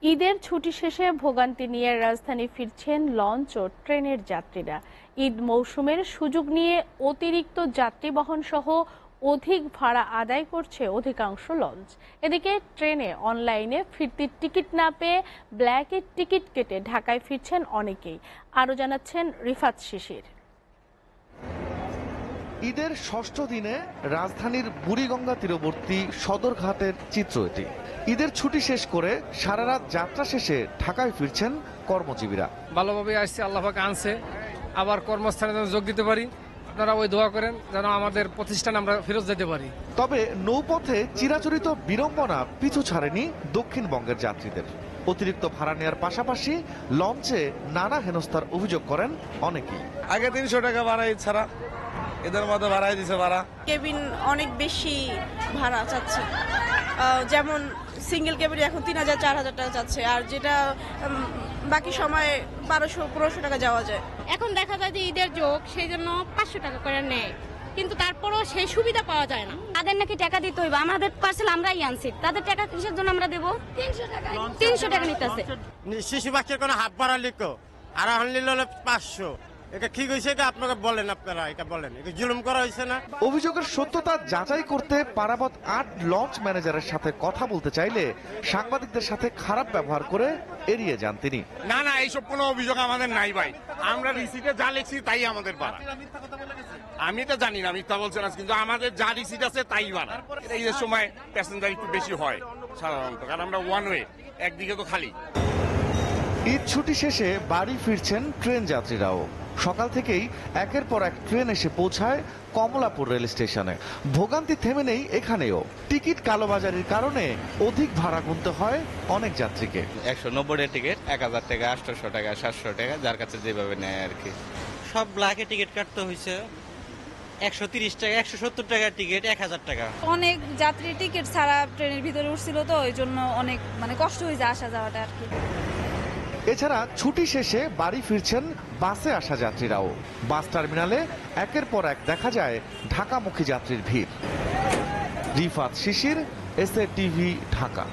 ঈদের ছুটি শেষে ভোগান্তি নিয়ে রাজধানী ফিরছেন লঞ্চ ও ট্রেনের যাত্রীরা। ঈদ মৌসুমের সুযোগ নিয়ে অতিরিক্ত যাত্রী বহন সহ অধিক ভাড়া আদায় করছে অধিকাংশ লঞ্চ। এদিকে ট্রেনে অনলাইনে ফিরতির টিকিট না পেয়ে ব্ল্যাকের টিকিট কেটে ঢাকায় ফিরছেন অনেকেই। আরও জানাচ্ছেন রিফাত শিশির। ঈদের ষষ্ঠ দিনে রাজধানীর বুড়িগঙ্গা তীরবর্তী সদরঘাটের চিত্র এটি। ঈদের ছুটি শেষ করে সারা রাত যাত্রা শেষে ঢাকায় ফিরছেন কর্মজীবীরা। ভালোভাবে আসছে, আল্লাহ পাক আনছে, আবার কর্মস্থানে যেন যোগ দিতে পারি। আপনারা ওই দোয়া করেন যেন আমাদের প্রতিষ্ঠানে আমরা ফেরত যেতে পারি। তবে নৌপথে চিরাচরিত বিড়ম্বনা পিছু ছাড়েনি দক্ষিণবঙ্গের যাত্রীদের। অতিরিক্ত ভাড়া নেওয়ার পাশাপাশি লঞ্চে নানা হেনস্থার অভিযোগ করেন অনেকেই। আগে 300 টাকা ভাড়াই ছাড়া, এদের মধ্যে ভাড়াই দিছে ভাড়া। কেবিন অনেক বেশি ভাড়া চাচ্ছে, যেমন সিঙ্গেল কেবিন এখন 3000-4000 টাকা চাচ্ছে, আর যেটা বাকি সময় 1200-1500 টাকা যাওয়া যায়। এখন দেখা যায় যে ঈদের যোগ, সেই জন্য 500 টাকা করে নেয়, কিন্তু তারপরও সেই সুবিধা পাওয়া যায় না। তাদের নাকি টাকা দিতে হইবে, আমাদের পার্সেল আমরাই আনছি, তাদের টাকা কিসের জন্য আমরা দেবো? 300 টাকা নিতেছে। শিশু বাচ্চার কোনো হাফ ভাড়া লিখো, আর এখন নিল 500। এটা ঠিক হয়েছে? এটা আপনারা বলেন, আপনারা এটা বলেন, এটা জুলুম করা হয়েছে না? অভিযোগের সত্যতা যাচাই করতে পারাবত 8 লঞ্চ ম্যানেজারের সাথে কথা বলতে চাইলে সাংবাদিকদের সাথে খারাপ ব্যবহার করে এড়িয়ে যান তিনি। না, এইসব কোনো অভিযোগ আমাদের নাই ভাই। আমরা রিসিটে যা লিখছি তাই আমাদের ভাড়া। আমি তো জানি না মিথ্যা বলছেন, কিন্তু আমাদের যা রিসিট আছে তাই ভাড়া। এই সময় প্যাসেঞ্জার একটু বেশি হয় সাধারণত, কারণ আমরা ওয়ান ওয়ে, একদিকে তো খালি। ঈদ ছুটি শেষে বাড়ি ফিরছেন ট্রেন যাত্রীরাও। সকাল থেকেই একের পর এক ট্রেন এসে পৌঁছায় কমলাপুর রেল স্টেশনে। ভোগান্তি থেমে নেই এখানেও। টিকিট কালোবাজারির কারণে অধিক ভাড়া গুনতে হয় অনেক যাত্রীকে। 190 টিকিট 1000 টাকা, 800 টাকা, 700 টাকা, যার কাছে যেভাবে নেয় আর কি। সব ব্ল্যাকে টিকিট কাটতে হয়েছে। 130 টাকা, 170 টাকার টিকিট 1000 টাকা। অনেক যাত্রী টিকিট ছাড়া ট্রেনের ভিতরে উঠছিল, তো ওই জন্য অনেক কষ্ট হয়েছে আসা যাওয়াটা আর কি। এছাড়া ছুটি শেষে বাড়ি ফিরছেন বাসে আসা যাত্রীরাও। বাস টার্মিনালে একের পর এক দেখা যায় ঢাকামুখী যাত্রীর ভিড়। রিফাত শিশির, এসএ টিভি, ঢাকা।